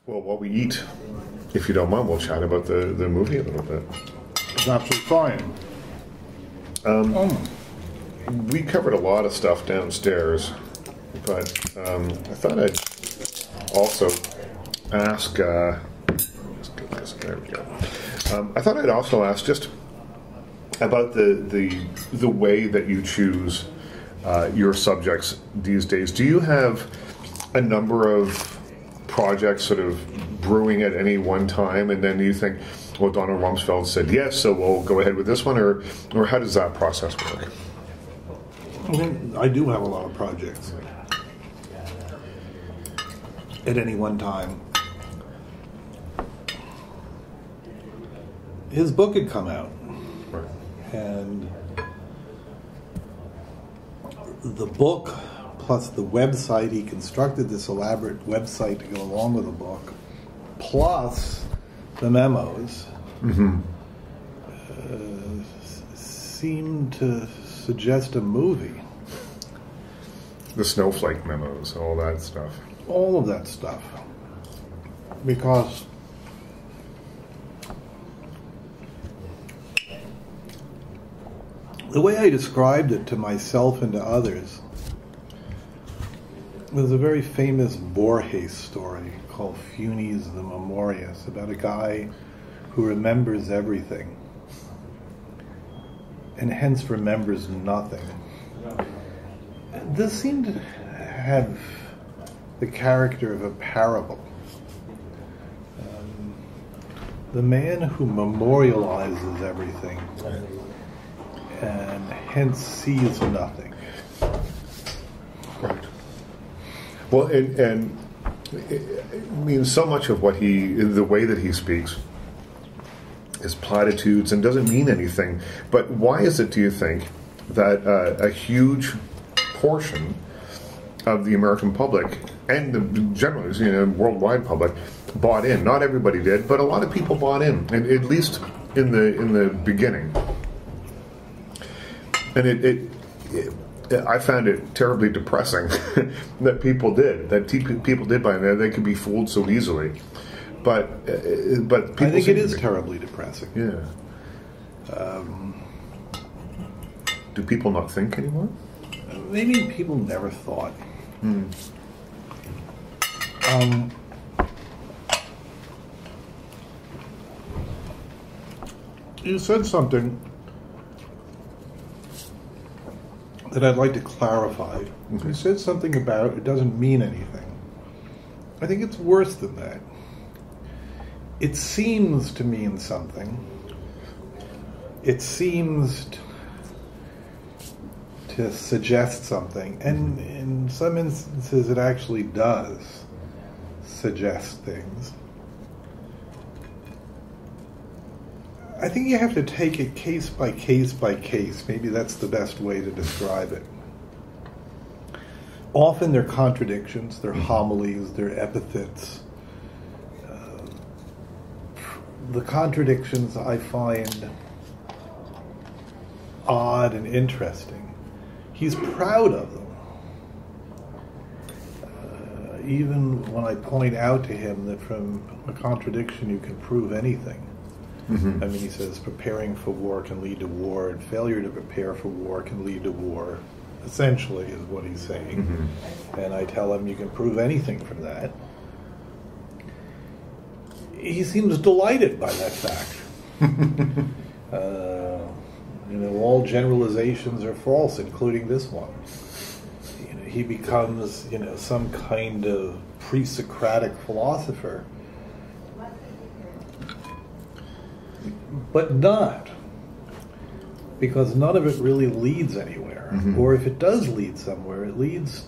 Well, while we eat, if you don't mind, we'll chat about the movie a little bit. It's absolutely fine. We covered a lot of stuff downstairs, but I thought I'd also ask. There we go. I thought I'd also ask just about the way that you choose your subjects these days. Do you have a number of projects sort of brewing at any one time, and then you think, well, Donald Rumsfeld said yes, so we'll go ahead with this one, or how does that process work? I do have a lot of projects at any one time. His book had come out, Right. and the book plus the website, he constructed this elaborate website to go along with the book, plus the memos, seemed to suggest a movie. The snowflake memos, all that stuff. All of that stuff. Because the way I described it to myself and to others was a very famous Borges story called Funes the Memorious, about a guy who remembers everything and hence remembers nothing. This seemed to have the character of a parable. The man who memorializes everything and hence sees nothing. Right. Well, and I mean, so much of what the way that he speaks is platitudes and doesn't mean anything. But why is it, do you think, that a huge portion of the American public and the generally, worldwide public bought in? Not everybody did, but a lot of people bought in, and at least in the beginning. And I found it terribly depressing that people did buy in. They could be fooled so easily, but people I think it is terribly depressing. Yeah. Do people not think anymore? Maybe people never thought. You said something that I'd like to clarify. You said something about it doesn't mean anything. I think it's worse than that. It seems to mean something. It seems to suggest something, and in some instances it actually does suggest things. I think you have to take it case by case by case. Maybe that's the best way to describe it. Often they're contradictions, they're homilies, they're epithets. The contradictions I find odd and interesting. He's proud of them. Even when I point out to him that from a contradiction you can prove anything. I mean, he says preparing for war can lead to war, and failure to prepare for war can lead to war, essentially, is what he's saying. And I tell him you can prove anything from that. He seems delighted by that fact. All generalizations are false, including this one. He becomes, some kind of pre-Socratic philosopher. But not, because none of it really leads anywhere. Or if it does lead somewhere, it leads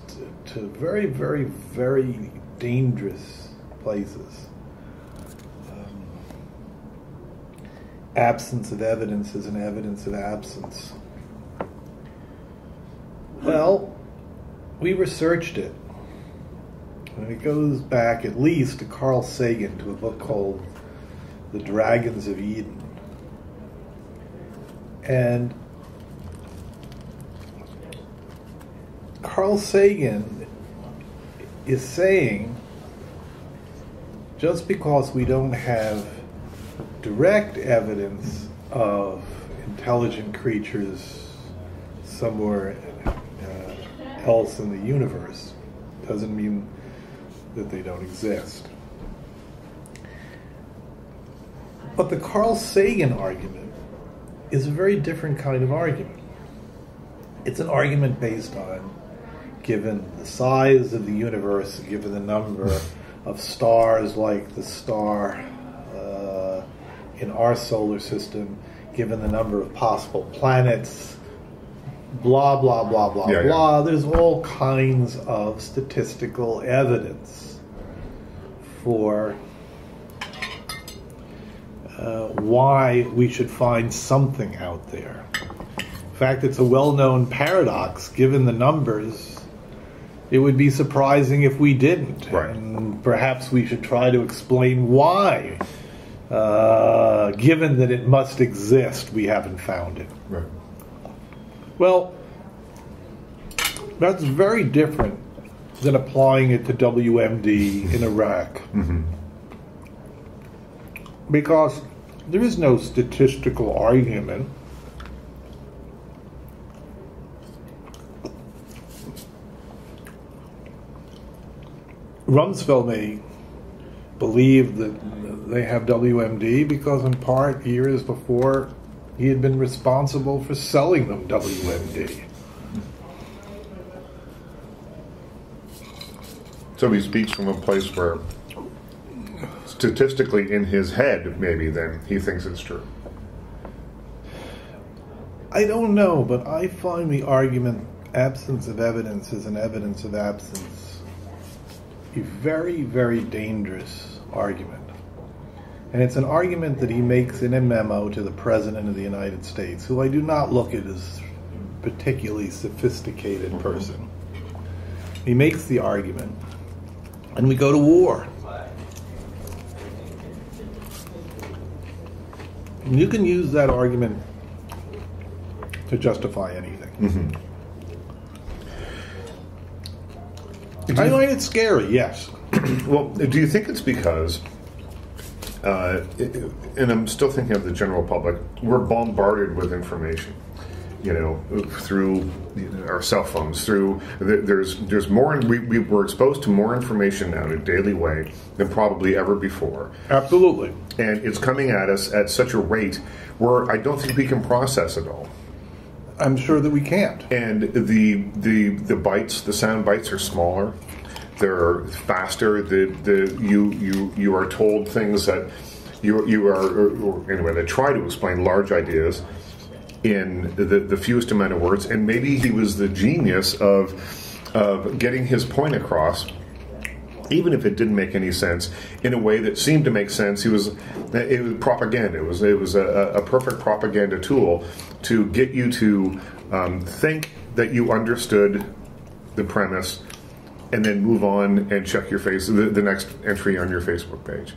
to very, very, very dangerous places. Absence of evidence is an evidence of absence. Well, we researched it. And it goes back at least to Carl Sagan, to a book called The Dragons of Eden. And Carl Sagan is saying just because we don't have direct evidence of intelligent creatures somewhere else in the universe doesn't mean that they don't exist. But the Carl Sagan argument is a very different kind of argument. It's an argument based on, given the size of the universe, given the number of stars like the star in our solar system, given the number of possible planets, blah, blah, blah, blah, blah. Yeah. There's all kinds of statistical evidence for why we should find something out there. In fact, it's a well-known paradox. Given the numbers, it would be surprising if we didn't. Right. And perhaps we should try to explain why. Given that it must exist, we haven't found it. Right. Well, that's very different than applying it to WMD in Iraq. Mm-hmm. Because there is no statistical argument. Rumsfeld may believe that they have WMD because in part years before he had been responsible for selling them WMD. So he speaks from a place where statistically in his head maybe then he thinks it's true. I don't know, but I find the argument absence of evidence is an evidence of absence a very, very dangerous argument. And it's an argument that he makes in a memo to the President of the United States, who I do not look at as a particularly sophisticated person. He makes the argument, and we go to war. And you can use that argument to justify anything. Mm-hmm. I find it scary, yes. Well, do you think it's because, and I'm still thinking of the general public, we're bombarded with information, through our cell phones, there's more, we're exposed to more information now in a daily way than probably ever before. Absolutely. And it's coming at us at such a rate where I don't think we can process it all. I'm sure that we can't. And the bytes, the sound bytes are smaller. They're faster. You are told things that you are, or anyway, they try to explain large ideas in the fewest amount of words. And maybe he was the genius of getting his point across, even if it didn't make any sense, in a way that seemed to make sense. It was propaganda. It was a perfect propaganda tool to get you to think that you understood the premise, and then move on and check the next entry on your Facebook page.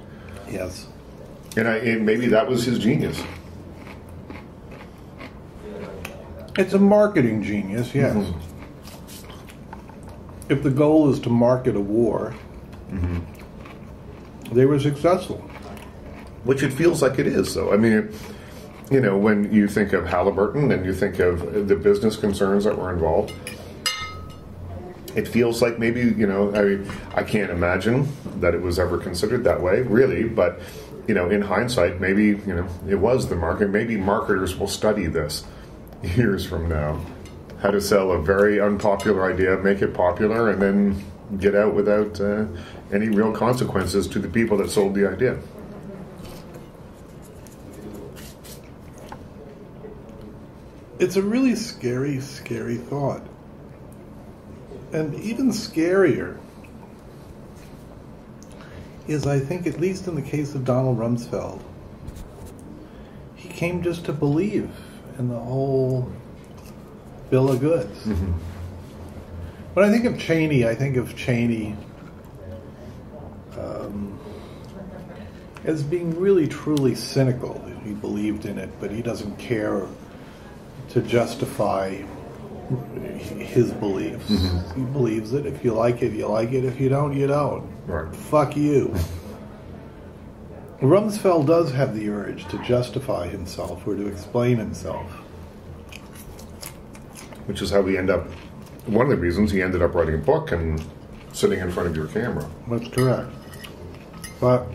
Yes. And maybe that was his genius. It's a marketing genius, yes. Mm-hmm. If the goal is to market a war, mm-hmm. they were successful. Which it feels like it is, though. I mean, when you think of Halliburton and you think of the business concerns that were involved, it feels like maybe, I can't imagine that it was ever considered that way, really, but, in hindsight, maybe, it was the market. Maybe marketers will study this years from now. How to sell a very unpopular idea, make it popular, and then get out without any real consequences to the people that sold the idea. It's a really scary, scary thought. And even scarier is, I think, at least in the case of Donald Rumsfeld, he came just to believe in the whole bill of goods. Mm-hmm. When I think of Cheney, as being really, truly cynical. He believed in it, but he doesn't care to justify his beliefs. Mm-hmm. He believes it. If you like it, you like it. If you don't, you don't. Right. Fuck you. Rumsfeld does have the urge to justify himself or to explain himself. Which is how we end up, one of the reasons he ended up writing a book and sitting in front of your camera. That's correct. But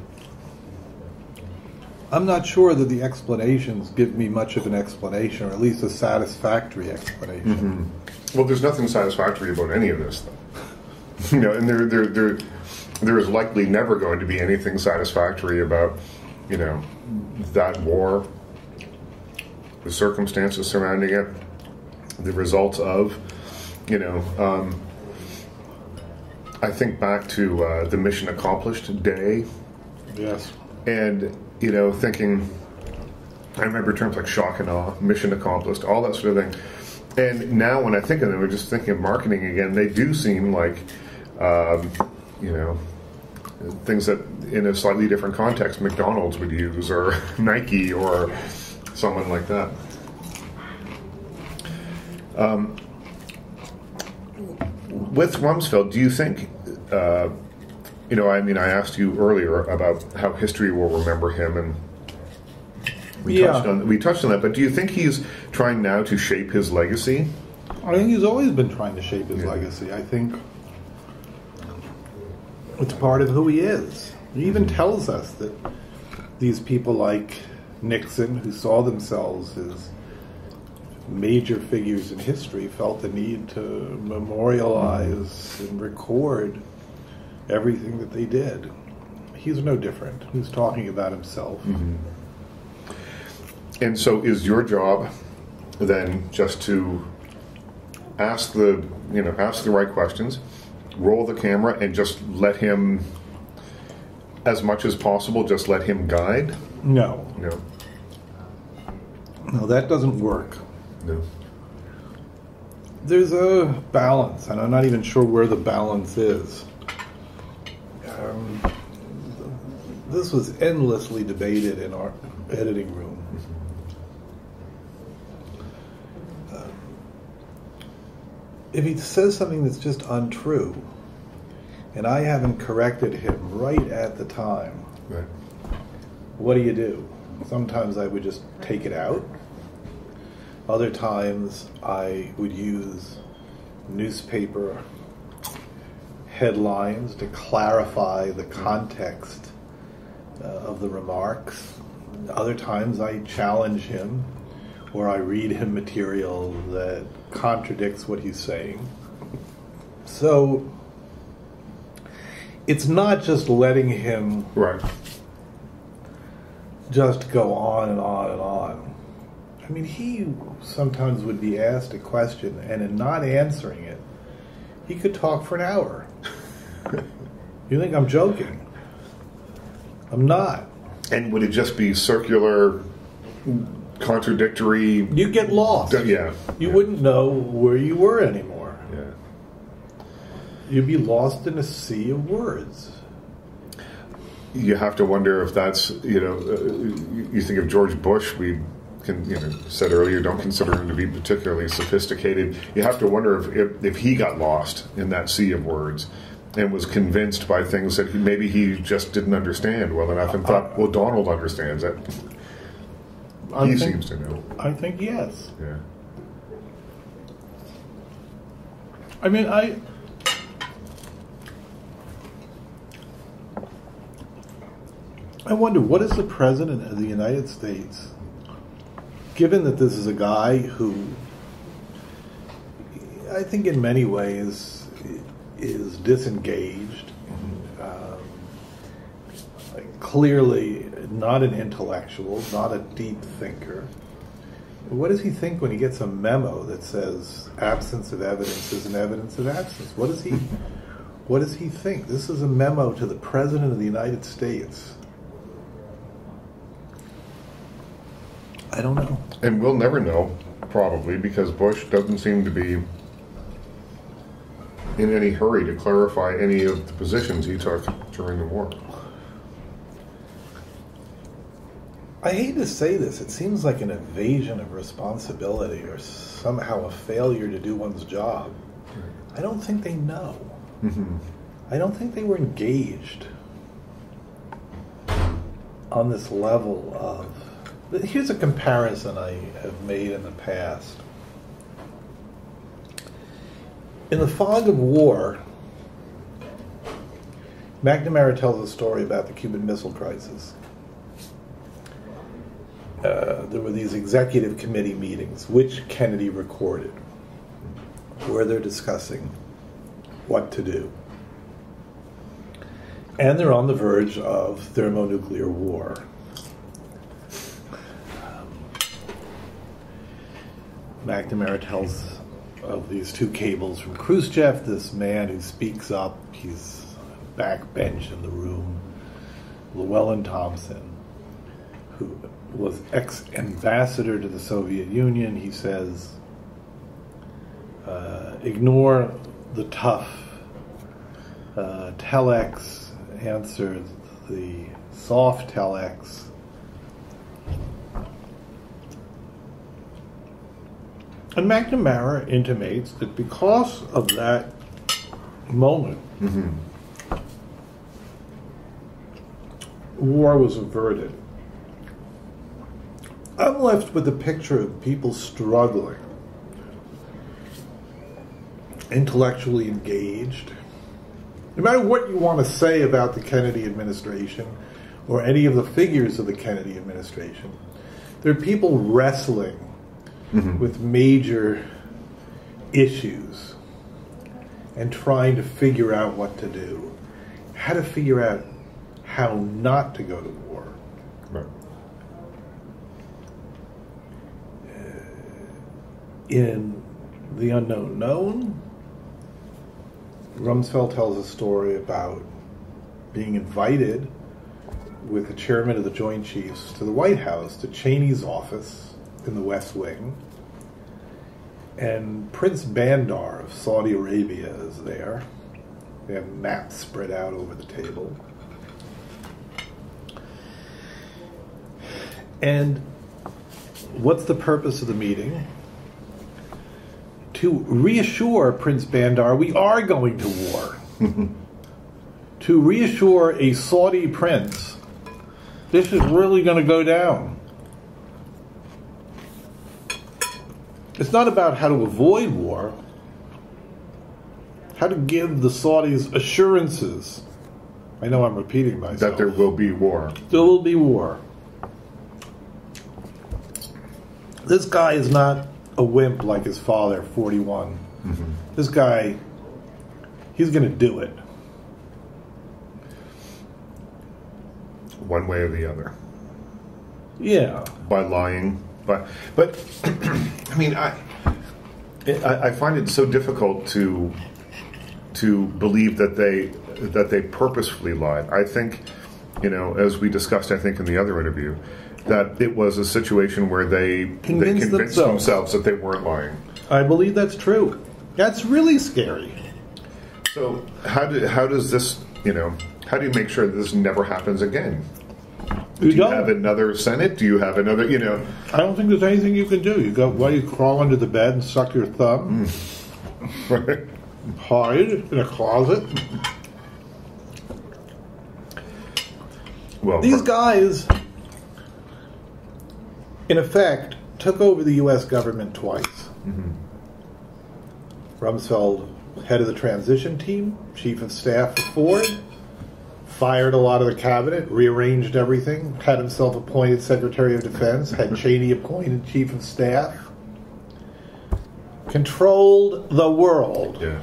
I'm not sure that the explanations give me much of an explanation, or at least a satisfactory explanation. Mm-hmm. Well, there's nothing satisfactory about any of this, though. You know, and there is likely never going to be anything satisfactory about, you know, that war, the circumstances surrounding it, the results of, you know. I think back to the Mission Accomplished day. Yes. And, you know, thinking, I remember terms like shock and awe, mission accomplished, all that sort of thing. And now when I think of them, we're just thinking of marketing again, they do seem like, you know, things that in a slightly different context McDonald's would use, or Nike, or someone like that. With Rumsfeld, do you think, you know, I mean, I asked you earlier about how history will remember him, and we touched on that, but do you think he's trying now to shape his legacy? I think he's always been trying to shape his legacy. I think it's part of who he is. He even tells us that these people like Nixon, who saw themselves as major figures in history, felt the need to memorialize and record everything that they did. He's no different. He's talking about himself. Mm-hmm. And so is your job then just to ask the right questions, roll the camera, and just let him, as much as possible, just let him guide? No. No, that doesn't work. No. There's a balance, and I'm not even sure where the balance is. This was endlessly debated in our editing room. If he says something that's just untrue, and I haven't corrected him right at the time, right, what do? Sometimes I would just take it out. Other times I would use newspaper headlines to clarify the context of the remarks. Other times I challenge him, or I read him material that contradicts what he's saying. So it's not just letting him just go on and on and on. I mean, he sometimes would be asked a question, and in not answering it, he could talk for an hour. You think I'm joking? I'm not. And would it just be circular, contradictory? You get lost. Yeah. You wouldn't know where you were anymore. Yeah. You'd be lost in a sea of words. You have to wonder if that's, you know, you think of George Bush, we said earlier, don't consider him to be particularly sophisticated. You have to wonder if he got lost in that sea of words and was convinced by things that maybe he just didn't understand well enough, and thought, well, Donald understands it. He seems to know. I think yes. Yeah. I mean, I wonder, what is the President of the United States, given that this is a guy who I think in many ways is disengaged, clearly not an intellectual, not a deep thinker. What does he think when he gets a memo that says absence of evidence is an evidence of absence? What does he think? This is a memo to the President of the United States. I don't know. And we'll never know, probably, because Bush doesn't seem to be in any hurry to clarify any of the positions he took during the war. I hate to say this, it seems like an evasion of responsibility, or somehow a failure to do one's job. I don't think they know. Mm-hmm. I don't think they were engaged. on this level of... Here's a comparison I have made in the past. In the fog of war, McNamara tells a story about the Cuban Missile Crisis. There were these executive committee meetings, which Kennedy recorded, where they're discussing what to do. And they're on the verge of thermonuclear war. McNamara tells of these two cables from Khrushchev, this man who speaks up, he's backbench in the room, Llewellyn Thompson, who was ex-ambassador to the Soviet Union. He says, ignore the tough telex, answer the soft telex. And McNamara intimates that because of that moment, war was averted. I'm left with a picture of people struggling, intellectually engaged. No matter what you want to say about the Kennedy administration or any of the figures of the Kennedy administration, there are people wrestling with major issues and trying to figure out what to do, how to figure out how not to go to war. Right. In The Unknown Known, Rumsfeld tells a story about being invited with the chairman of the Joint Chiefs to the White House, to Cheney's office in the West Wing, and Prince Bandar of Saudi Arabia is there. They have maps spread out over the table. And what's the purpose of the meeting? To reassure Prince Bandar we are going to war. To reassure a Saudi prince this is really going to go down. It's not about how to avoid war, how to give the Saudis assurances. I know I'm repeating myself. That there will be war. There will be war. This guy is not a wimp like his father, 41. This guy, he's going to do it. One way or the other. Yeah. By lying. But I mean, I find it so difficult to believe that they purposefully lied. I think, as we discussed, I think in the other interview, that it was a situation where they convinced themselves that they weren't lying. I believe that's true. That's really scary. So how does this, how do you make sure that this never happens again? Do you have another Senate? Do you have another, I don't think there's anything you can do. You crawl under the bed and suck your thumb. Right. Hide in a closet. Well, these guys, in effect, took over the U.S. government twice. Rumsfeld, head of the transition team, chief of staff for Ford, fired a lot of the cabinet, rearranged everything, had himself appointed Secretary of Defense, had Cheney appointed chief of staff, controlled the world. Yeah.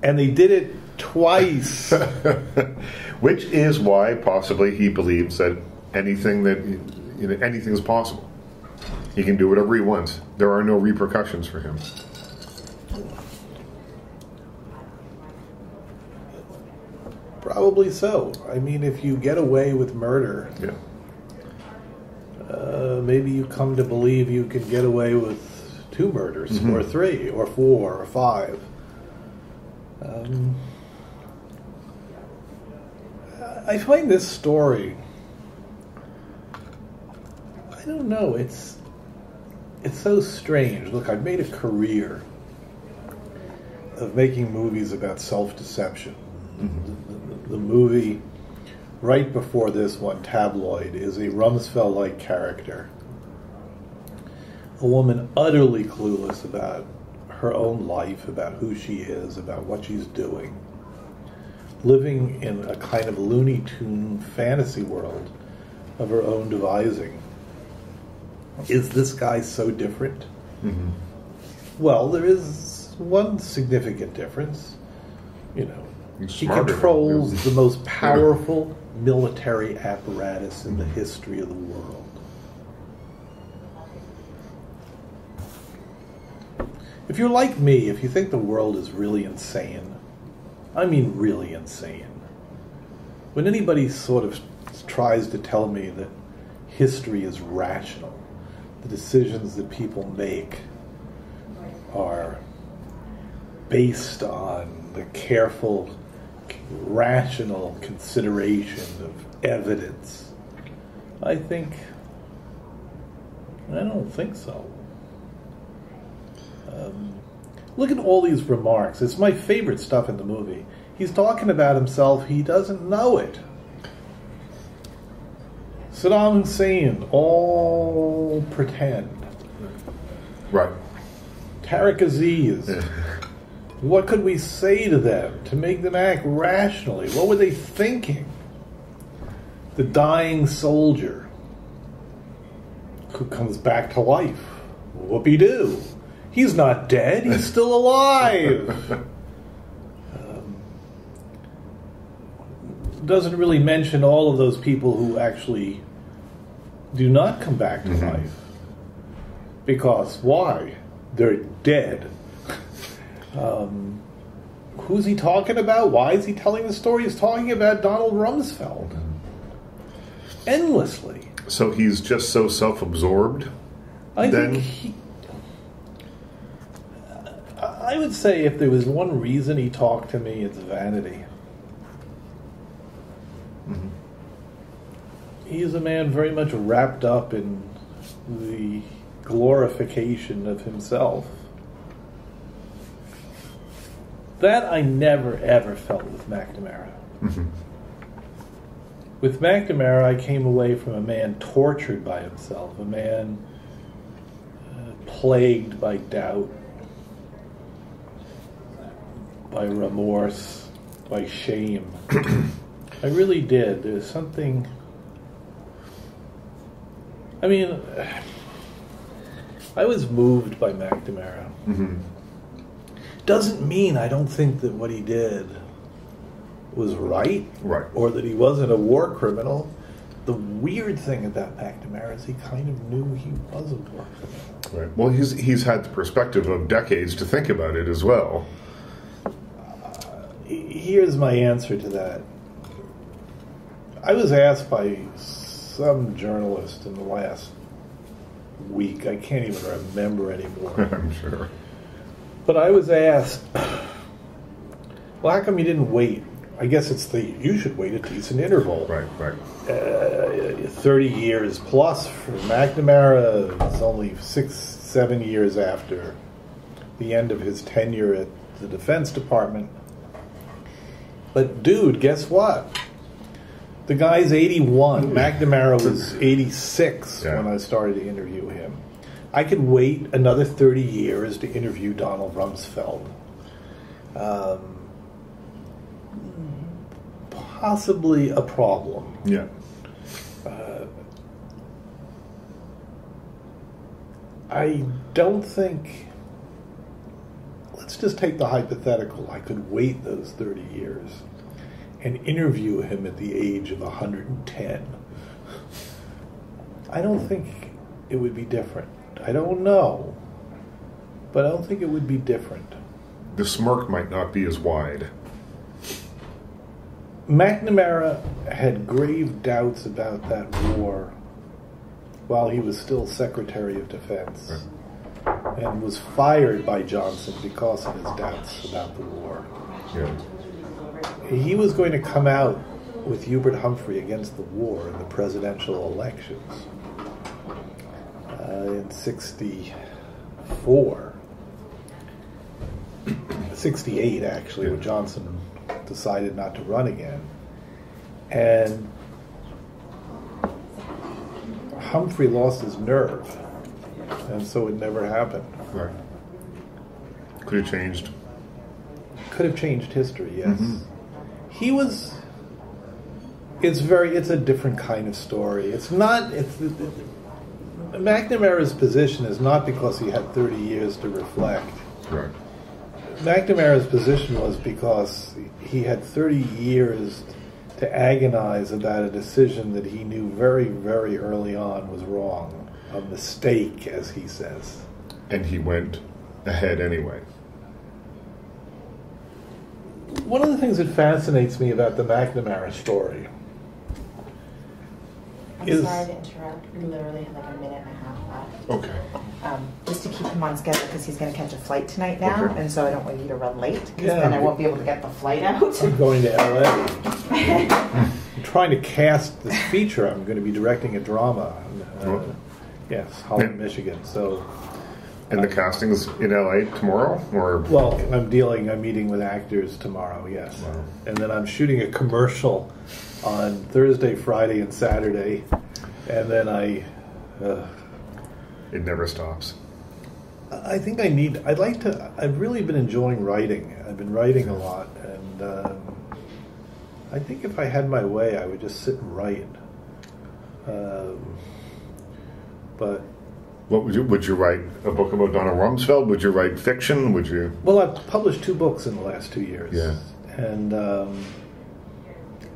And they did it twice. Which is why possibly he believes that anything is possible. He can do whatever he wants. There are no repercussions for him. Probably so. I mean, if you get away with murder, maybe you come to believe you can get away with 2 murders, or 3, or 4, or 5. I find this story, I don't know, it's so strange. Look, I've made a career of making movies about self-deception. The movie right before this one, Tabloid, is a Rumsfeld-like character. A woman utterly clueless about her own life, about who she is, about what she's doing. Living in a kind of Looney Tune fantasy world of her own devising. Is this guy so different? Mm-hmm. Well, there is one significant difference. You know, he Smarter. controls the most powerful military apparatus in the history of the world. If you're like me, if you think the world is really insane, I mean really insane, when anybody sort of tries to tell me that history is rational, the decisions that people make are based on the careful, rational consideration of evidence, I don't think so. Look at all these remarks. It's my favorite stuff in the movie. He's talking about himself. He doesn't know it. Saddam Hussein, all pretend. Right. Tariq Aziz. What could we say to them to make them act rationally? What were they thinking? The dying soldier who comes back to life. Whoopee-doo. He's not dead. He's still alive. Doesn't really mention all of those people who actually do not come back to life. Because why? They're dead. Who's he talking about? Why is he telling the story? He's talking about Donald Rumsfeld. Endlessly. So he's just so self-absorbed? I would say if there was one reason he talked to me, it's vanity. Mm-hmm. He's a man very much wrapped up in the glorification of himself. That I never, ever felt with McNamara. Mm-hmm. With McNamara, I came away from a man tortured by himself, a man plagued by doubt, by remorse, by shame. I really did. There's something... I mean, I was moved by McNamara. Mm-hmm. Doesn't mean I don't think that what he did was right, or that he wasn't a war criminal. The weird thing about McNamara is he kind of knew he was a war criminal. Right. Well, he's had the perspective of decades to think about it as well. Here's my answer to that. I was asked by some journalist in the last week, I can't even remember anymore. I'm sure. But I was asked, well, how come you didn't wait? I guess it's you should wait a decent interval. Right. 30 years plus for McNamara. It's only 6-7 years after the end of his tenure at the Defense Department. But dude, guess what? The guy's 81. McNamara was 86 when I started to interview him. I could wait another 30 years to interview Donald Rumsfeld. Possibly a problem. Yeah. I don't think... Let's just take the hypothetical. I could wait those 30 years and interview him at the age of 110. I don't think it would be different. I don't know. But I don't think it would be different. The smirk might not be as wide. McNamara had grave doubts about that war while he was still Secretary of Defense, and was fired by Johnson because of his doubts about the war. Yeah. He was going to come out with Hubert Humphrey against the war in the presidential elections in 68 actually, when Johnson decided not to run again. And Humphrey lost his nerve, and so it never happened. Right. Could have changed. Could have changed history, yes. He was... It's a different kind of story. McNamara's position is not because he had 30 years to reflect. Right. McNamara's position was because he had 30 years to agonize about a decision that he knew very, very early on was wrong. A mistake, as he says. And he went ahead anyway. One of the things that fascinates me about the McNamara story I'm sorry to interrupt. We literally have like a minute and a half left. Okay. Just to keep him on schedule because he's going to catch a flight tonight now, Okay. and so I don't want you to run late because Yeah. then I won't be able to get the flight out. I'm going to LA. I'm trying to cast this feature. I'm going to be directing a drama. Yes, Holland, Michigan. So, And the casting's in LA tomorrow, or well, I'm meeting with actors tomorrow. Yes, Wow. and then I'm shooting a commercial on Thursday, Friday, and Saturday, and then it never stops. I think I've really been enjoying writing. I've been writing a lot, and I think if I had my way, I would just sit and write. But What would you write a book about Donald Rumsfeld? Would you write fiction? Would you? well, I've published 2 books in the last 2 years. Yeah. And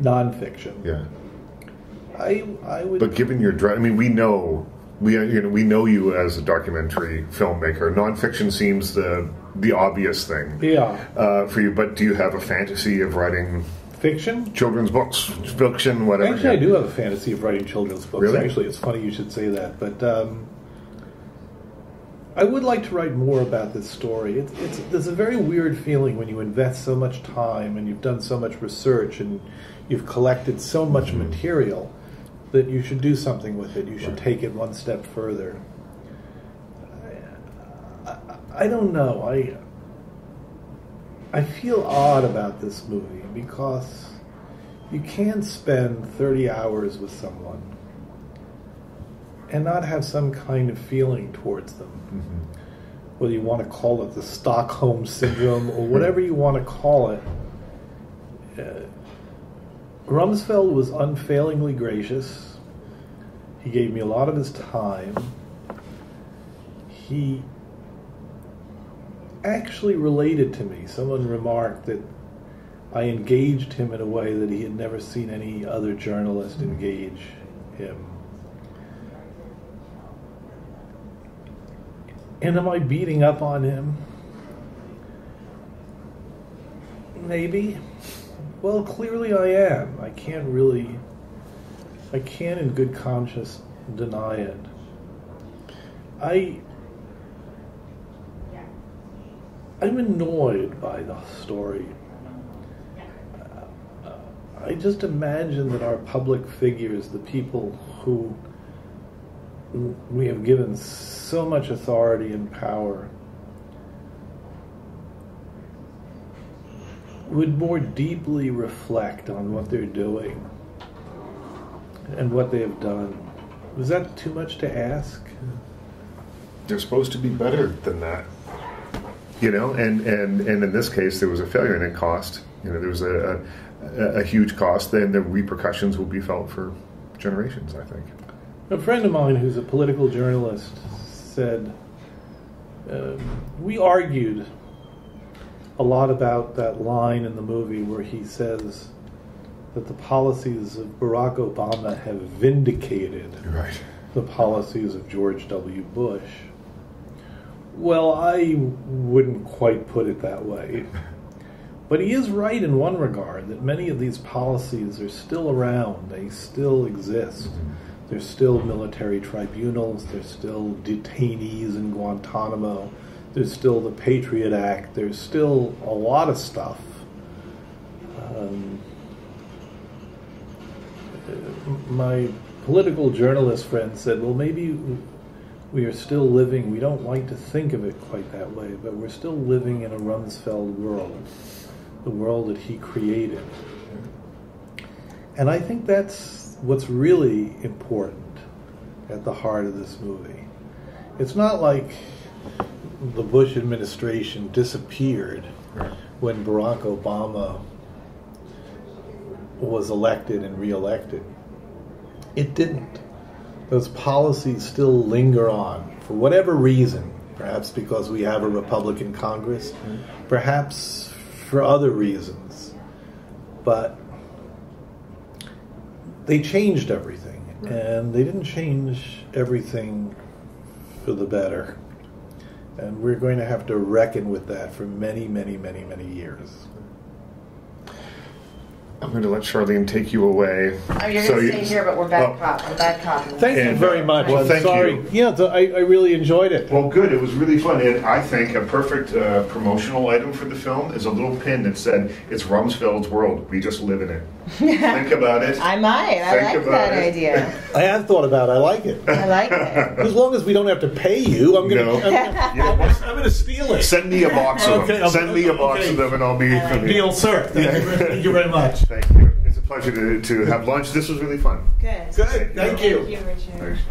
nonfiction. Yeah. I would. But given your I mean, we know you as a documentary filmmaker. Nonfiction seems the obvious thing. Yeah. For you, but do you have a fantasy of writing Fiction? children's books, fiction, whatever? Actually, I do have a fantasy of writing children's books. Really? Actually, it's funny you should say that, but I would like to write more about this story. There's a very weird feeling when you invest so much time and you've done so much research and you've collected so much material that you should do something with it. You should take it one step further. I don't know. I feel odd about this movie because you can spend 30 hours with someone and not have some kind of feeling towards them. Whether you want to call it the Stockholm Syndrome or whatever you want to call it. Rumsfeld was unfailingly gracious. He gave me a lot of his time. He actually related to me. Someone remarked that I engaged him in a way that he had never seen any other journalist engage him. And am I beating up on him? Maybe. Well, clearly I am. I can't in good conscience deny it. I'm annoyed by the story. I just imagine that our public figures, the people who we have given so much authority and power, would more deeply reflect on what they're doing and what they have done. Was that too much to ask? They're supposed to be better than that. And in this case, there was a failure and it cost. There was a huge cost, and the repercussions will be felt for generations, I think. A friend of mine who's a political journalist said, we argued a lot about that line in the movie where he says that the policies of Barack Obama have vindicated the policies of George W. Bush. Well, I wouldn't quite put it that way. But he is right in one regard, that many of these policies are still around. They still exist. There's still military tribunals. There's still detainees in Guantanamo. There's still the Patriot Act. There's still a lot of stuff. My political journalist friend said, well, maybe we are still living, we don't like to think of it quite that way, but we're still living in a Rumsfeld world, the world that he created. And I think that's what's really important, at the heart of this movie. It's not like the Bush administration disappeared when Barack Obama was elected and re-elected. It didn't. Those policies still linger on for whatever reason. Perhaps because we have a Republican Congress, perhaps for other reasons. But they changed everything, and they didn't change everything for the better. And we're going to have to reckon with that for many, many, many, many years. I'm going to let Charlene take you away. Oh, you're going to stay here, but we're bad cop. I'm bad cop. Thank you very much. Well, thank sorry. you. Yeah, I really enjoyed it. Well, good. It was really fun. And I think a perfect promotional item for the film is a little pin that said, "It's Rumsfeld's world. We just live in it." Think about it. I might. I like that idea. I have thought about it. I like it. I like it. As long as we don't have to pay you, I'm going to steal it. Send me a box of them. Send me a box of them, and I'll be deal, sir. Thank you very much. Thank you. It's a pleasure to have lunch. This was really fun. Good. Good. Thank you. Thank you, Richard. Thanks.